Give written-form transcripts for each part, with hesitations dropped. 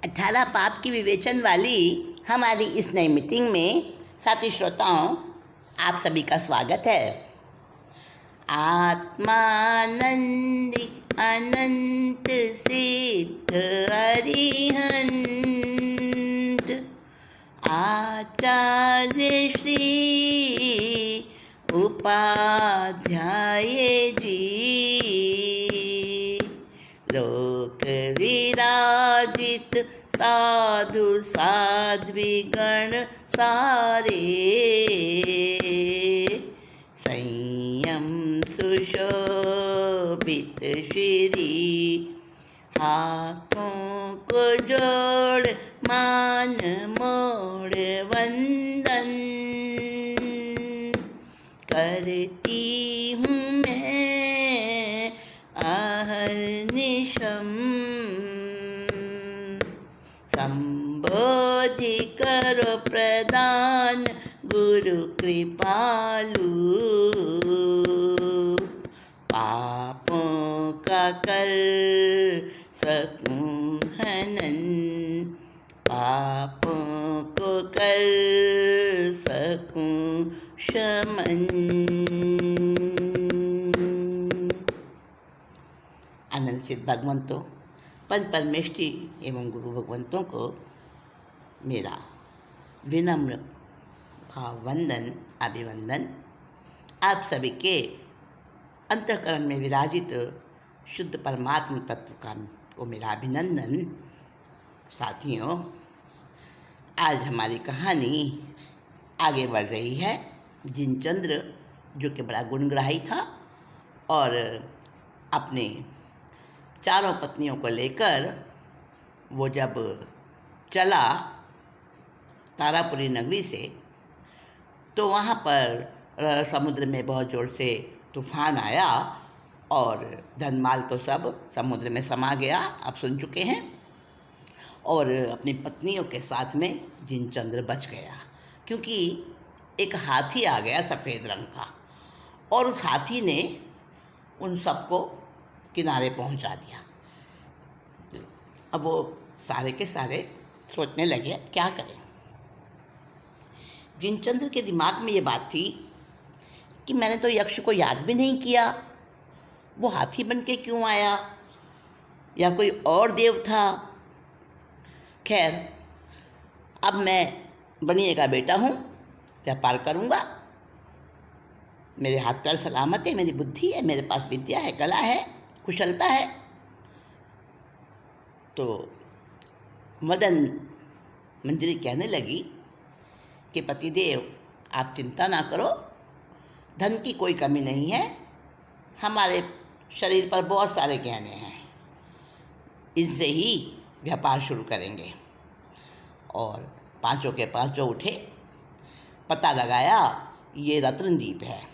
18 पाप की विवेचन वाली हमारी इस नई मीटिंग में साथी श्रोताओं, आप सभी का स्वागत है। आत्मानंदी अनंत सिद्ध अरिहंत आचार्य श्री उपाध्याय जी, लोक विराजित साधु साध्वीगण सारे, संयम सुशोभित श्री, हाथों को जोड़ मान मोड़ वंदन करती हूँ मैं अहर्निशम। संबोधि करो प्रदान गुरु कृपालु, पापों का कर सकूं हनन, पापों को कर सकूं शमन। आनंद चित भगवंतों, पंच परमेष्टि एवं गुरु भगवंतों को मेरा विनम्र भाव वंदन अभिवंदन। आप सभी के अंतःकरण में विराजित शुद्ध परमात्म तत्व का को मेरा अभिनंदन। साथियों, आज हमारी कहानी आगे बढ़ रही है। जिनचंद्र, जो कि बड़ा गुणग्राही था और अपने चारों पत्नियों को लेकर वो जब चला तारापुरी नगरी से, तो वहाँ पर समुद्र में बहुत ज़ोर से तूफान आया और धनमाल तो सब समुद्र में समा गया, आप सुन चुके हैं। और अपनी पत्नियों के साथ में जिनचंद्र बच गया, क्योंकि एक हाथी आ गया सफ़ेद रंग का, और उस हाथी ने उन सबको किनारे पहुंचा दिया। अब वो सारे के सारे सोचने लगे क्या करें। जिनचंद्र के दिमाग में ये बात थी कि मैंने तो यक्ष को याद भी नहीं किया, वो हाथी बन के क्यों आया, या कोई और देव था। खैर, अब मैं बनिए का बेटा हूँ, व्यापार करूँगा, मेरे हाथ पैर सलामत है, मेरी बुद्धि है, मेरे पास विद्या है, कला है, कुशलता है। तो मदन मंजरी कहने लगी कि पतिदेव, आप चिंता ना करो, धन की कोई कमी नहीं है, हमारे शरीर पर बहुत सारे गहने हैं, इससे ही व्यापार शुरू करेंगे। और पांचों के पांचों उठे, पता लगाया ये रत्नद्वीप है।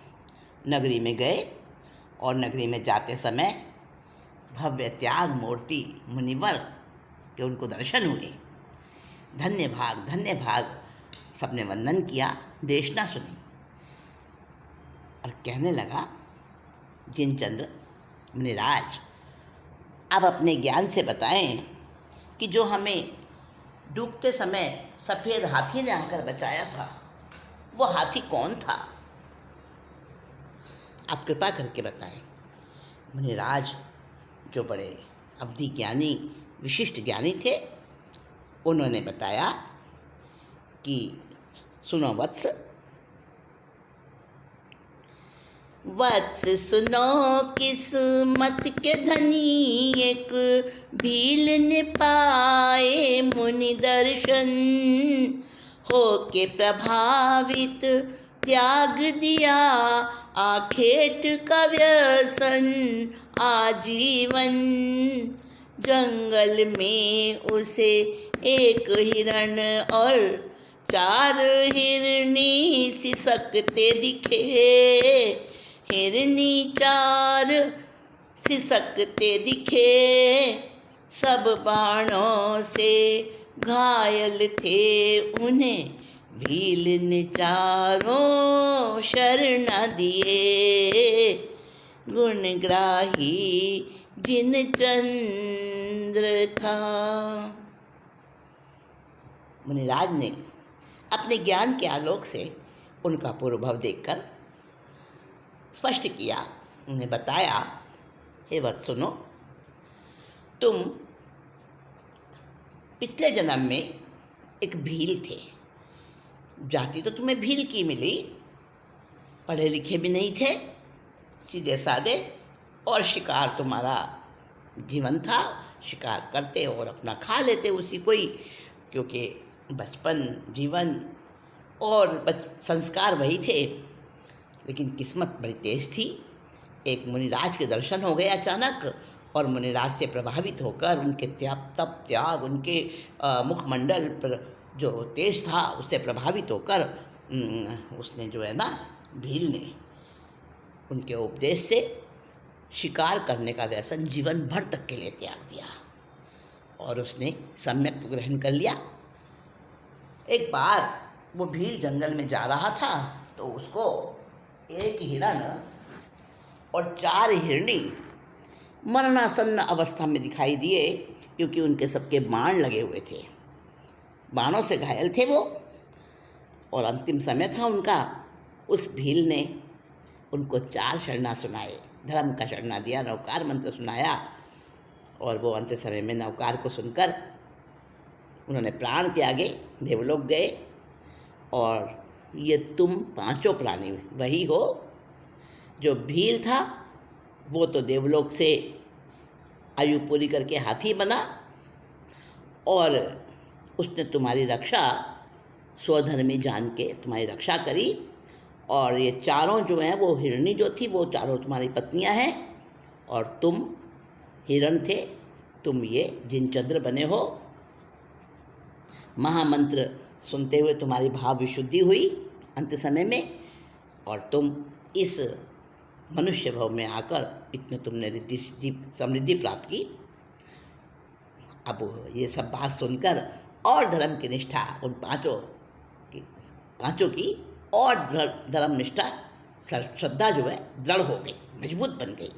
नगरी में गए और नगरी में जाते समय भव्य त्याग मूर्ति मुनिवर के उनको दर्शन हुए। धन्य भाग सबने वंदन किया, देशना सुनी और कहने लगा, जिनचंद्र मुनिराज, आप अपने ज्ञान से बताएं कि जो हमें डूबते समय सफ़ेद हाथी ने आकर बचाया था, वो हाथी कौन था? आप कृपा करके बताएं। मुनिराज, जो बड़े अवधि ज्ञानी विशिष्ट ज्ञानी थे, उन्होंने बताया कि सुनो वत्स, सुनो किस्मत के धनी एक भील ने पाए मुनि दर्शन, हो के प्रभावित त्याग दिया आखेट का व्यसन आजीवन। जंगल में उसे एक हिरण और 4 हिरनी सिसकते दिखे, हिरनी 4 सिसकते दिखे, सब बाणों से घायल थे उन्हें भील ने चारों शरण दिए। गुणग्राही जिनचंद्र था। मुनिराज ने अपने ज्ञान के आलोक से उनका पूर्वभाव देखकर स्पष्ट किया, उन्हें बताया, हे वत्स सुनो, तुम पिछले जन्म में एक भील थे। जाति तो तुम्हें भील की मिली, पढ़े लिखे भी नहीं थे, सीधे साधे, और शिकार तुम्हारा जीवन था। शिकार करते और अपना खा लेते उसी को ही, क्योंकि बचपन, जीवन और संस्कार वही थे। लेकिन किस्मत बड़ी तेज थी। एक मुनिराज के दर्शन हो गए अचानक, और मुनिराज से प्रभावित होकर उनके तप त्याग, उनके मुखमंडल पर जो तेज था उससे प्रभावित होकर उसने जो है ना, भील ने उनके उपदेश से शिकार करने का व्यसन जीवन भर तक के लिए त्याग दिया और उसने सम्यक ग्रहण कर लिया। एक बार वो भील जंगल में जा रहा था तो उसको एक हिरण और 4 हिरनी मरणासन्न अवस्था में दिखाई दिए, क्योंकि उनके सबके बाण लगे हुए थे। बाणों से घायल थे वो, और अंतिम समय था उनका। उस भील ने उनको 4 शरणा सुनाए, धर्म का शरणा दिया, नवकार मंत्र सुनाया, और वो अंत समय में नवकार को सुनकर उन्होंने प्राण त्यागे, देवलोक गए। और ये तुम 5 प्राणी वही हो। जो भील था वो तो देवलोक से आयु पूरी करके हाथी बना, और उसने तुम्हारी रक्षा स्वधर्मी जान के तुम्हारी रक्षा करी। और ये 4 जो हैं, वो हिरणी जो थी वो 4 तुम्हारी पत्नियां हैं, और तुम हिरण थे, तुम ये जिनचंद्र बने हो। महामंत्र सुनते हुए तुम्हारी भाव विशुद्धि हुई अंत समय में, और तुम इस मनुष्य भाव में आकर इतने तुमने रिद्धि सिद्धि समृद्धि प्राप्त की। अब ये सब बात सुनकर और धर्म की निष्ठा उन पांचों की और धर्म निष्ठा श्रद्धा जो है दृढ़ हो गई, मजबूत बन गई।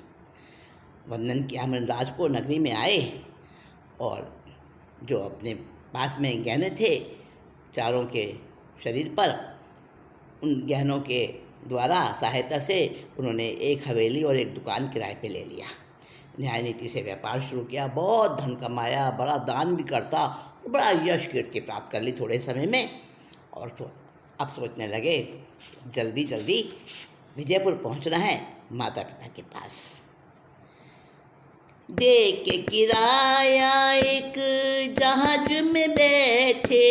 वंदन किया मुनिराज को, नगरी में आए, और जो अपने पास में गहने थे 4 के शरीर पर, उन गहनों के द्वारा सहायता से उन्होंने एक हवेली और एक दुकान किराए पे ले लिया। न्याय नीति से व्यापार शुरू किया, बहुत धन कमाया, बड़ा दान भी करता, बड़ा यश कीर्ति प्राप्त कर ली थोड़े समय में। और तो अब सोचने लगे जल्दी जल्दी विजयपुर पहुंचना है माता पिता के पास। दे के किराया एक जहाज में बैठे,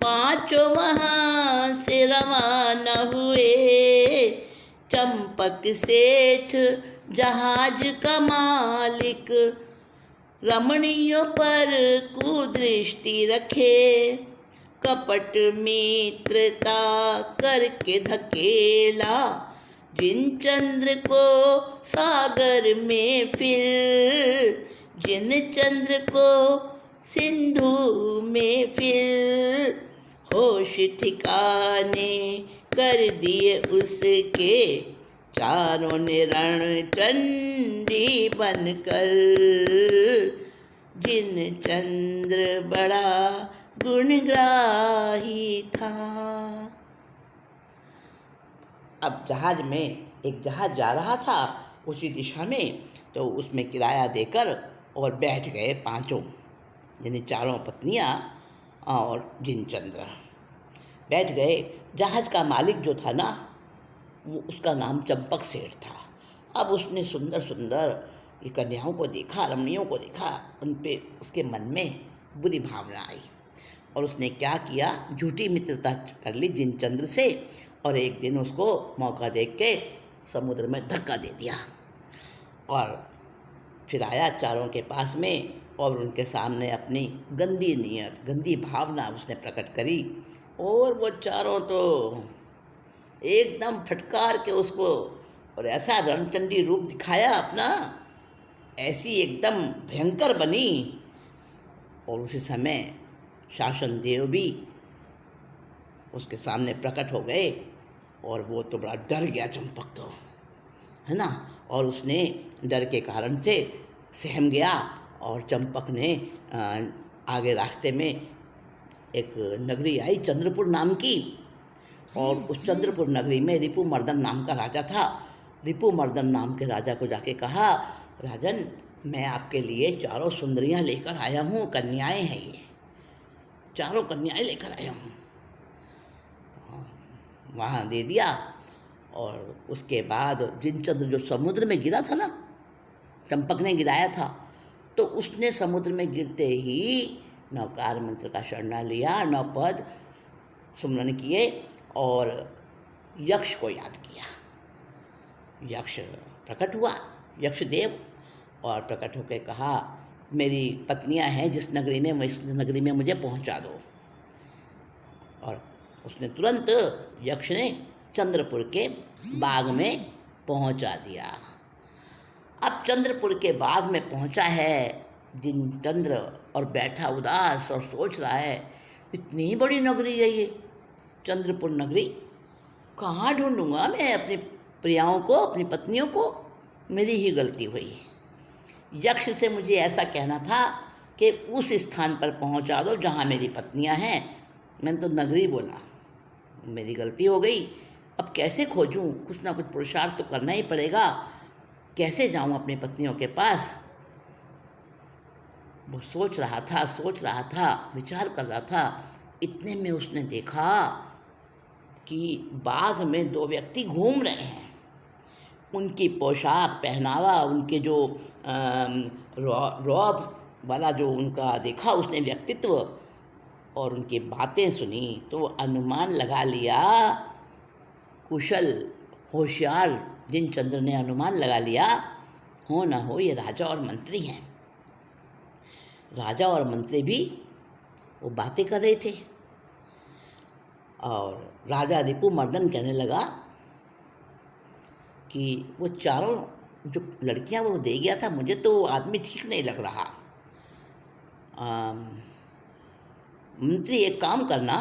5 वहाँ से रवाना हुए। चंपक सेठ जहाज का मालिक, रमणियों पर कुदृष्टि रखे। कपट मित्रता करके धकेला, जिन चंद्र को सागर में फिर, जिन चंद्र को सिंधु में फिर। होश ठिकाने कर दिए उसके, चारों ने रणचंडी बनकर। जिन चंद्र बड़ा गुणग्राही था। अब जहाज में एक जहाज जा रहा था उसी दिशा में, तो उसमें किराया देकर और बैठ गए 5, यानी 4 पत्नियां और जिनचंद्र बैठ गए। जहाज का मालिक जो था ना, वो उसका नाम चंपक सेठ था। अब उसने सुंदर सुंदर ये कन्याओं को देखा, रमणियों को देखा, उन पे उसके मन में बुरी भावना आई, और उसने क्या किया, झूठी मित्रता कर ली जिनचंद्र से, और एक दिन उसको मौका देख के समुद्र में धक्का दे दिया। और फिर आया 4 के पास में, और उनके सामने अपनी गंदी नीयत, गंदी भावना उसने प्रकट करी। और वो 4 तो एकदम फटकार के उसको, और ऐसा रणचंडी रूप दिखाया अपना, ऐसी एकदम भयंकर बनी। और उसी समय शासन देव भी उसके सामने प्रकट हो गए, और वो तो बड़ा डर गया चंपक तो, है ना। और उसने डर के कारण से सहम गया, और चंपक ने आगे रास्ते में एक नगरी आई चंद्रपुर नाम की, और उस चंद्रपुर नगरी में रिपुमर्दन नाम का राजा था। रिपुमर्दन नाम के राजा को जाके कहा, राजन, मैं आपके लिए 4 सुंदरियां लेकर आया हूँ, कन्याएं हैं ये, 4 कन्याएं लेकर आया हूँ। वहाँ दे दिया। और उसके बाद जिनचंद्र जो समुद्र में गिरा था ना, चंपक ने गिराया था, तो उसने समुद्र में गिरते ही नवकार मंत्र का शरणा लिया, 9 पद सुमरन किए और यक्ष को याद किया। यक्ष प्रकट हुआ, यक्ष देव, और प्रकट होकर कहा, मेरी पत्नियां हैं जिस नगरी में, इस नगरी में मुझे पहुंचा दो। और उसने तुरंत, यक्ष ने चंद्रपुर के बाग में पहुंचा दिया। अब चंद्रपुर के बाग में पहुंचा है जिनचंद्र, और बैठा उदास और सोच रहा है, इतनी बड़ी नगरी है ये चंद्रपुर नगरी, कहाँ ढूंढूंगा मैं अपनी प्रियाओं को, अपनी पत्नियों को, मेरी ही गलती हुई। यक्ष से मुझे ऐसा कहना था कि उस स्थान पर पहुंचा दो जहाँ मेरी पत्नियां हैं, मैंने तो नगरी बोला, मेरी गलती हो गई। अब कैसे खोजूं, कुछ ना कुछ पुरुषार्थ तो करना ही पड़ेगा, कैसे जाऊं अपनी पत्नियों के पास। वो सोच रहा था, विचार कर रहा था। इतने में उसने देखा कि बाग में 2 व्यक्ति घूम रहे हैं। उनकी पोशाक, पहनावा, उनके जो रौब वाला जो उनका देखा उसने व्यक्तित्व, और उनकी बातें सुनी तो अनुमान लगा लिया, कुशल होशियार जिनचंद्र ने अनुमान लगा लिया, हो ना हो ये राजा और मंत्री हैं। राजा और मंत्री भी वो बातें कर रहे थे, और राजा रिपुमर्दन कहने लगा कि वो 4 जो लड़कियां वो दे गया था, मुझे तो आदमी ठीक नहीं लग रहा। मंत्री एक काम करना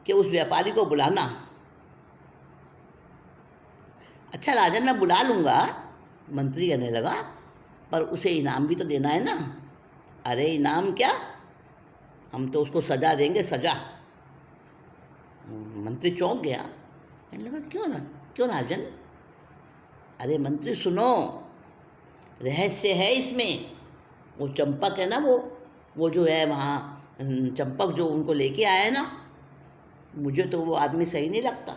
कि उस व्यापारी को बुलाना। अच्छा राजन, मैं बुला लूँगा, मंत्री कहने लगा, पर उसे इनाम भी तो देना है ना। अरे इनाम क्या, हम तो उसको सजा देंगे, सजा। मंत्री चौंक गया, कहने लगा, क्यों राजन? अरे मंत्री सुनो, रहस्य है इसमें। वो चंपक है ना, वो जो है वहाँ, चंपक जो उनको लेके आया है ना, मुझे तो वो आदमी सही नहीं लगता।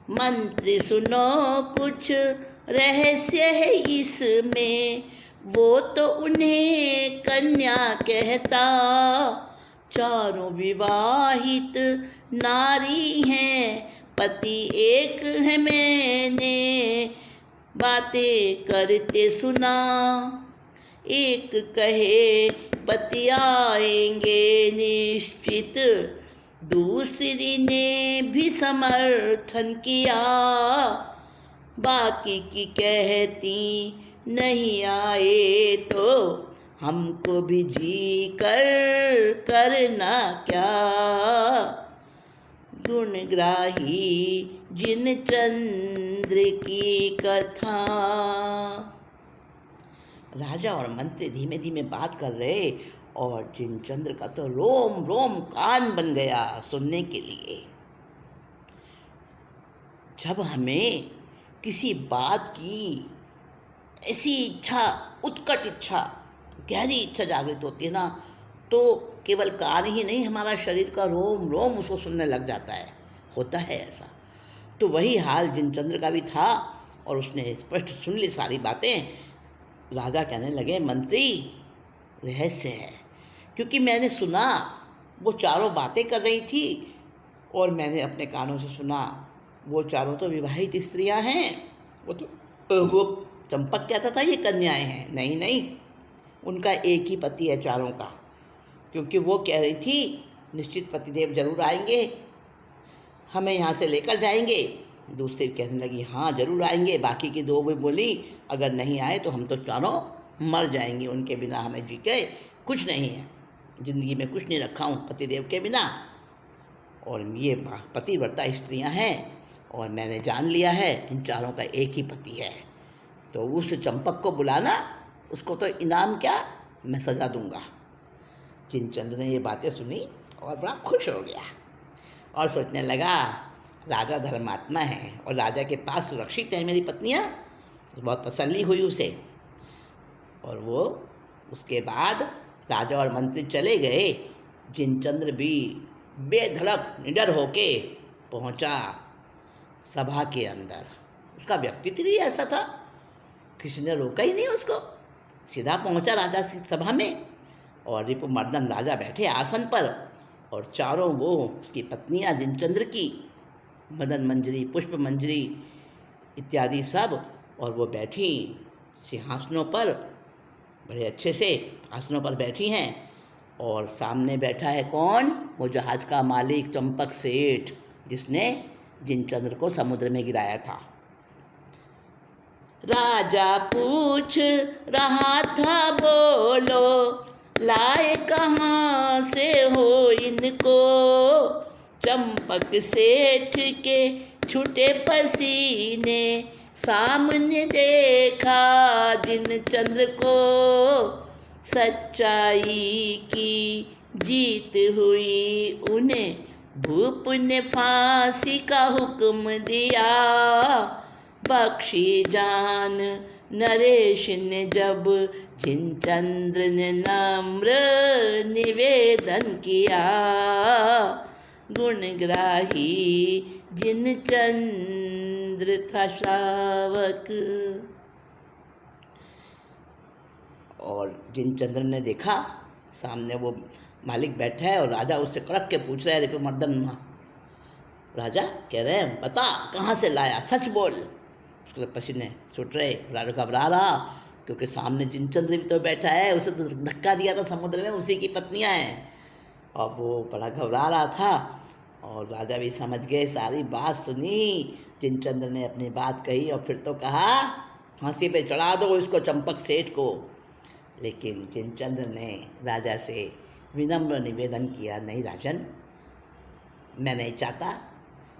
मंत्री सुनो, कुछ रहस्य है इसमें, वो तो उन्हें कन्या कहता, 4 विवाहित नारी हैं, पति एक है, मैंने बातें करते सुना। एक कहे पति आएंगे निश्चित, दूसरी ने भी समर्थन किया, बाकी की कहती नहीं आए तो हमको भी जी कर करना क्या। गुणग्राही जिनचंद्र की कथा। राजा और मंत्री धीमे धीमे बात कर रहे, और जिनचंद्र का तो रोम रोम कान बन गया सुनने के लिए। जब हमें किसी बात की ऐसी इच्छा, उत्कट इच्छा, गहरी इच्छा जागृत होती है ना, तो केवल कान ही नहीं, हमारा शरीर का रोम रोम उसको सुनने लग जाता है, होता है ऐसा। तो वही हाल जिनचंद्र का भी था, और उसने स्पष्ट सुन ली सारी बातें। राजा कहने लगे, मंत्री रहस्य है, क्योंकि मैंने सुना वो 4 बातें कर रही थी, और मैंने अपने कानों से सुना वो 4 तो विवाहित स्त्रियां हैं। वो चंपक कहता था ये कन्याएं हैं, नहीं, उनका एक ही पति है 4 का, क्योंकि वो कह रही थी निश्चित पतिदेव जरूर आएंगे, हमें यहाँ से लेकर जाएंगे। दूसरी कहने लगी, हाँ जरूर आएंगे। बाकी की 2 भी बोली, अगर नहीं आए तो हम तो 4 मर जाएंगे, उनके बिना हमें जी के कुछ नहीं है, ज़िंदगी में कुछ नहीं रखा हूँ पतिदेव के बिना। और ये पतिव्रता स्त्रियाँ हैं, और मैंने जान लिया है इन 4 का एक ही पति है। तो उस चंपक को बुलाना, उसको तो इनाम क्या, मैं सजा दूंगा। जिनचंद्र ने ये बातें सुनी और बड़ा खुश हो गया और सोचने लगा, राजा धर्मात्मा है और राजा के पास सुरक्षित है मेरी पत्नियाँ। बहुत तसल्ली हुई उसे। और वो उसके बाद राजा और मंत्री चले गए। जिनचंद्र भी बेधड़क निडर होके पहुंचा सभा के अंदर। उसका व्यक्तित्व ही ऐसा था, किसी ने रोका ही नहीं उसको, सीधा पहुंचा राजा की सभा में। और रिपुमर्दन राजा बैठे आसन पर और चारों वो उसकी पत्नियां जिनचंद्र की, मदन मंजरी, पुष्प मंजरी इत्यादि सब, और वो बैठी सिंहासनों पर, बड़े अच्छे से आसनों पर बैठी हैं। और सामने बैठा है कौन? वो जहाज का मालिक चंपक सेठ, जिसने जिनचंद्र को समुद्र में गिराया था। राजा पूछ रहा था बोलो, लाए कहाँ से हो इनको? चंपक सेठ के छूटे पसीने, सामने देखा जिनचंद्र को। सच्चाई की जीत हुई उन्हें, भूप ने फांसी का हुक्म दिया। बख्शी जान नरेश ने जब जिनचंद्र ने नम्र निवेदन किया। गुणग्राही जिनचंद्र था श्रावक। और जिनचंद्र ने देखा सामने वो मालिक बैठा है और राजा उससे कड़क के पूछ रहा है, रिपुमर्दन राजा कह रहे हैं, बता कहाँ से लाया, सच बोल। उसके पसीने छूट रहे, राजा घबरा रहा क्योंकि सामने जिनचंद्र भी तो बैठा है, उसे तो धक्का दिया था समुद्र में, उसी की पत्नियां हैं। अब वो बड़ा घबरा रहा था और राजा भी समझ गए, सारी बात सुनी। जिनचंद्र ने अपनी बात कही और फिर तो कहा, फांसी पे चढ़ा दो इसको, चंपक सेठ को। लेकिन जिनचंद्र ने राजा से विनम्र निवेदन किया, नहीं राजन, मैं नहीं चाहता,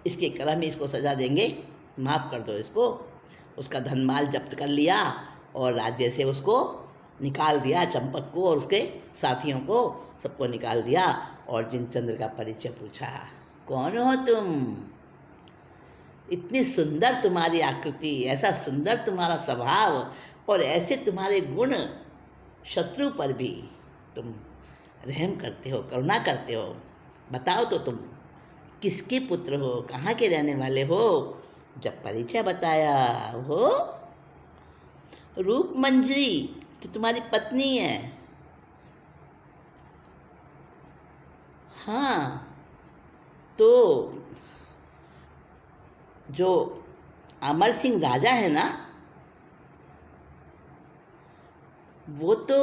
इसके कर्म में इसको सज़ा देंगे, माफ़ कर दो इसको। उसका धन माल जब्त कर लिया और राज्य से उसको निकाल दिया, चंपक को और उसके साथियों को सबको निकाल दिया। और जिनचंद्र का परिचय पूछा, कौन हो तुम? इतनी सुंदर तुम्हारी आकृति, ऐसा सुंदर तुम्हारा स्वभाव और ऐसे तुम्हारे गुण, शत्रु पर भी तुम रहम करते हो, करुणा करते हो। बताओ तो तुम किसके पुत्र हो, कहाँ के रहने वाले हो? जब परिचय बताया, हो रूप मंजरी जो तुम्हारी पत्नी है। हाँ, तो जो अमर सिंह राजा है ना, वो तो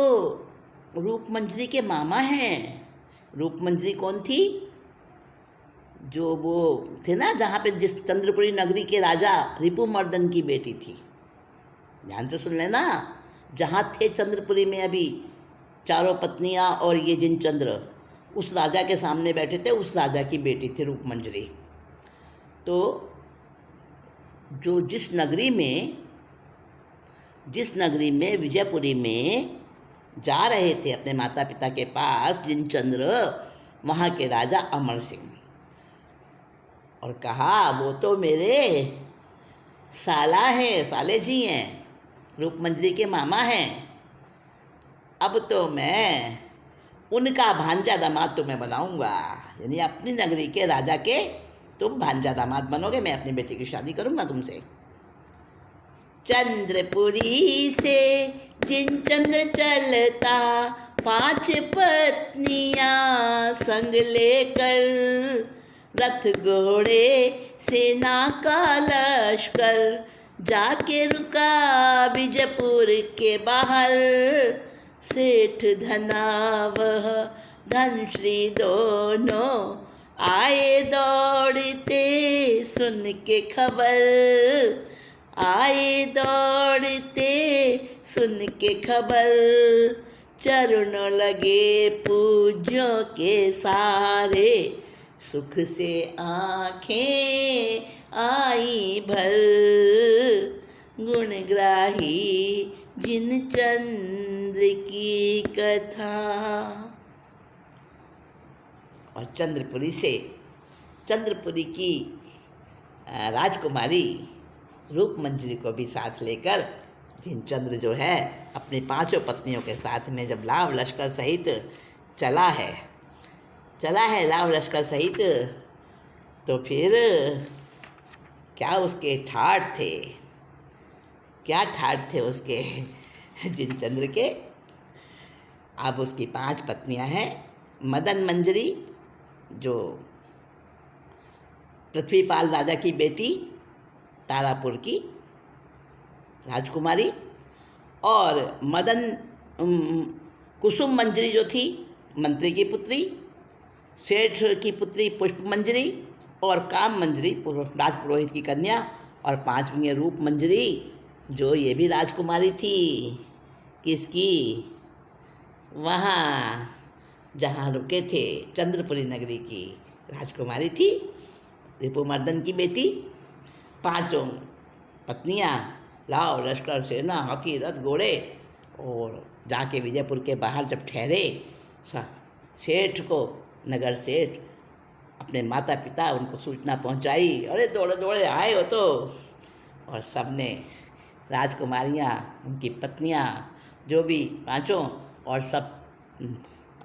रूपमंजरी के मामा हैं। रूपमंजरी कौन थी? जो वो थे ना, जहाँ पे जिस चंद्रपुरी नगरी के राजा रिपुमर्दन की बेटी थी। ध्यान से सुन लेना, जहाँ थे चंद्रपुरी में अभी चारों पत्नियाँ और ये जिनचंद्र, उस राजा के सामने बैठे थे, उस राजा की बेटी थी रूपमंजरी। तो जो जिस नगरी में विजयपुरी में जा रहे थे अपने माता पिता के पास जिनचंद्र, वहाँ के राजा अमर सिंह, और कहा वो तो मेरे साला हैं, साले जी हैं, रूपमंजरी के मामा हैं। अब तो मैं उनका भांजा दामाद तुम्हें बनाऊंगा, यानी अपनी नगरी के राजा के तुम भांजा दामाद बनोगे, मैं अपनी बेटी की शादी करूंगा तुमसे। चंद्रपुरी से जिनचंद्र चलता, 5 पत्नियां संग लेकर, रथ घोड़े सेना का लश्कर, जाके रुका विजयपुर के बाहर। सेठ धना वह धनश्री दोनों आए दौड़ते सुन के खबर, आए दौड़ते सुन के खबर। चरणों लगे पूज्यों के सारे, सुख से आँखें आई भर। गुणग्राही जिनचंद्र की कथा। और चंद्रपुरी की राजकुमारी रूपमंजरी को भी साथ लेकर जिनचंद्र जो है अपनी 5 पत्नियों के साथ में जब लाव लश्कर सहित चला है लाव लश्कर सहित, तो फिर क्या उसके ठाठ थे उसके जिनचंद्र के। अब उसकी 5 पत्नियां हैं। मदन मंजरी जो पृथ्वीपाल राजा की बेटी, तारापुर की राजकुमारी, और कुसुम मंजरी जो थी मंत्री की पुत्री, सेठ की पुत्री पुष्प मंजरी, और काम मंजरी राजपुरोहित की कन्या, और 5वीं रूप मंजरी जो ये भी राजकुमारी थी। किसकी? वहाँ जहाँ रुके थे चंद्रपुरी नगरी की राजकुमारी थी, रिपुमर्दन की बेटी। 5 पत्नियाँ, लाव लश्कर सेना हाथी रथ घोड़े, और जाके विजयपुर के बाहर जब ठहरे, सेठ को नगर सेठ अपने माता पिता उनको सूचना पहुंचाई। अरे दौड़े दौड़े आए हो तो। और सब ने राजकुमारियाँ, उनकी पत्नियाँ, जो भी 5, और सब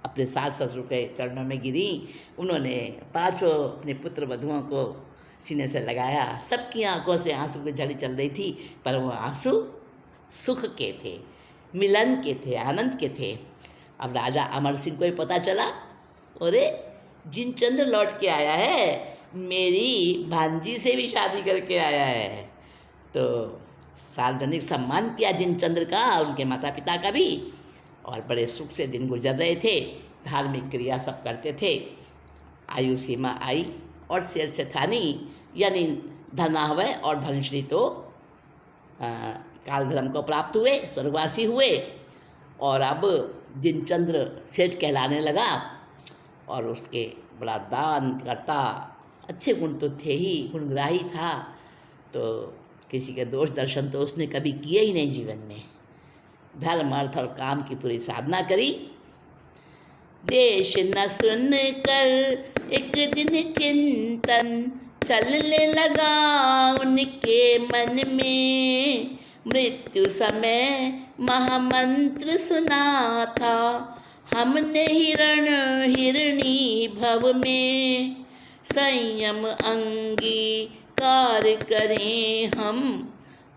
अपने सास ससुर के चरणों में गिरी। उन्होंने 5 अपने पुत्र वधुओं को सीने से लगाया। सबकी आंखों से आंसू की झड़ी चल रही थी, पर वो आंसू सुख के थे, मिलन के थे, आनंद के थे। अब राजा अमर सिंह को ही पता चला, अरे जिनचंद्र लौट के आया है, मेरी भांजी से भी शादी करके आया है। तो सार्वजनिक सम्मान किया जिनचंद्र का, उनके माता पिता का भी, और बड़े सुख से दिन गुजर रहे थे। धार्मिक क्रिया सब करते थे। आयु सीमा आई और शेर से थानी, यानी धनावय और धनश्री तो काल धर्म को प्राप्त हुए, स्वर्गवासी हुए। और अब जिनचंद्र सेठ कहलाने लगा, और उसके बड़ा दान करता, अच्छे गुण तो थे ही, गुणग्राही था। तो किसी के दोष दर्शन तो उसने कभी किए ही नहीं जीवन में। धर्म अर्थ और काम की पूरी साधना करी। देश न सुन कर एक दिन चिंतन चलने लगा उनके मन में। मृत्यु समय महामंत्र सुना था हमने हिरणी भव में। संयम अंगीकार करें हम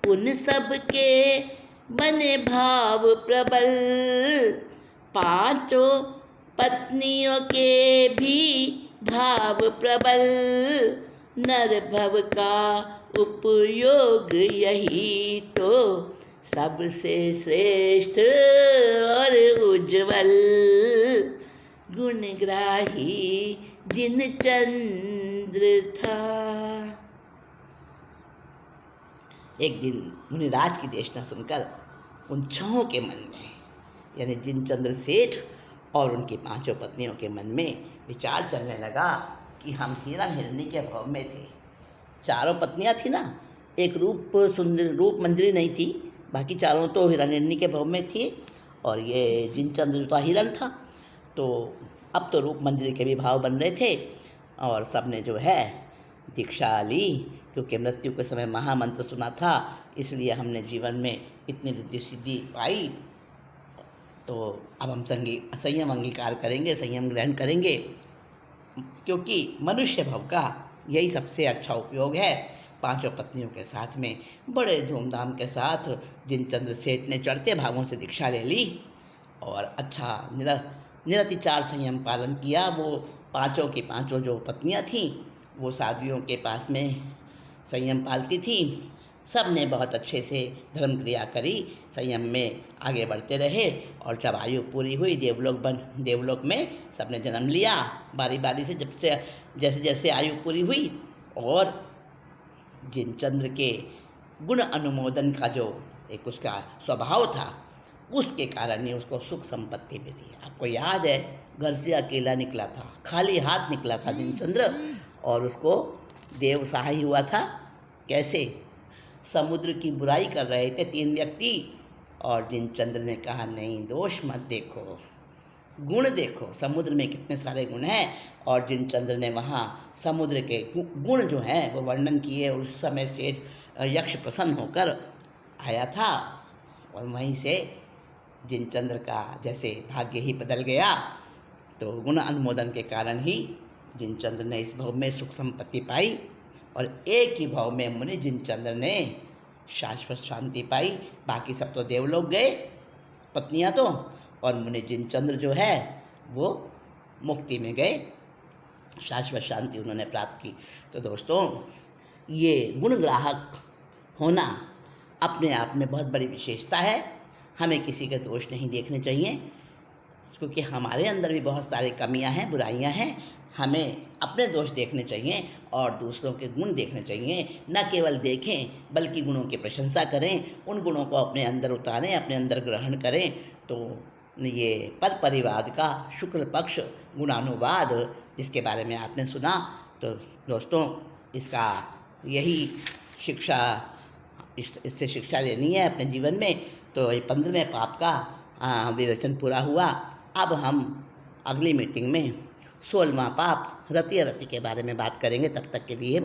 उन सब के बने भाव प्रबल। 5 पत्नियों के भी भाव प्रबल। नर भव का उपयोग यही तो सबसे श्रेष्ठ और उज्जवल। गुणग्राही जिनचंद्र था। एक दिन मुनिराज की देशना सुनकर उन 6 के मन में, यानी जिनचंद्र सेठ और उनकी 5 पत्नियों के मन में विचार चलने लगा कि हम हिरण हिरणी के भाव में थे। 4 पत्नियां थी ना, एक रूप मंजरी नहीं थी, बाकी 4 तो हिरण हिरणी के भाव में थी, और ये जिनचंद्र तो हिरण था। तो अब तो रूप मंजरी के भी भाव बन रहे थे, और सब ने जो है दीक्षा ली, क्योंकि मृत्यु के समय महामंत्र सुना था, इसलिए हमने जीवन में इतनी रिद्धि सिद्धि पाई। तो अब हम संयम अंगीकार करेंगे, संयम ग्रहण करेंगे, क्योंकि मनुष्य भव का यही सबसे अच्छा उपयोग है। 5 पत्नियों के साथ में बड़े धूमधाम के साथ जिनचंद्र सेठ ने चढ़ते भावों से दीक्षा ले ली, और अच्छा निरतिचार संयम पालन किया। वो 5 की 5 जो पत्नियां थीं, वो साध्वियों के पास में संयम पालती थीं। सब ने बहुत अच्छे से धर्म क्रिया करी, संयम में आगे बढ़ते रहे, और जब आयु पूरी हुई देवलोक में सब ने जन्म लिया बारी बारी से, जैसे जैसे आयु पूरी हुई। और जिनचंद्र के गुण अनुमोदन का जो एक उसका स्वभाव था, उसके कारण ही उसको सुख संपत्ति मिली। आपको याद है, घर से अकेला निकला था, खाली हाथ निकला था जिनचंद्र, और उसको देव सहाय हुआ था। कैसे? समुद्र की बुराई कर रहे थे 3 व्यक्ति, और जिनचंद्र ने कहा नहीं, दोष मत देखो, गुण देखो, समुद्र में कितने सारे गुण हैं। और जिनचंद्र ने वहाँ समुद्र के गुण जो हैं वो वर्णन किए। उस समय से यक्ष प्रसन्न होकर आया था और वहीं से जिनचंद्र का जैसे भाग्य ही बदल गया। तो गुण अनुमोदन के कारण ही जिनचंद्र ने इस भव में सुख संपत्ति पाई और एक ही भव में मुनि जिनचंद्र ने शाश्वत शांति पाई। बाकी सब तो देवलोक गए पत्नियां तो, और मुनि जिनचंद्र जो है वो मुक्ति में गए, शाश्वत शांति उन्होंने प्राप्त की। तो दोस्तों, ये गुणग्राहक होना अपने आप में बहुत बड़ी विशेषता है। हमें किसी के दोष नहीं देखने चाहिए, क्योंकि हमारे अंदर भी बहुत सारी कमियां हैं, बुराइयां हैं। हमें अपने दोष देखने चाहिए और दूसरों के गुण देखने चाहिए। न केवल देखें बल्कि गुणों की प्रशंसा करें, उन गुणों को अपने अंदर उतारें, अपने अंदर ग्रहण करें। तो ये पद परिवाद का शुक्ल पक्ष गुणानुवाद जिसके बारे में आपने सुना, तो दोस्तों इसका यही शिक्षा, इससे शिक्षा लेनी है अपने जीवन में। तो ये 15वें पाप का विवेचन पूरा हुआ। अब हम अगली मीटिंग में 16वां पाप रति अरति के बारे में बात करेंगे। तब तक के लिए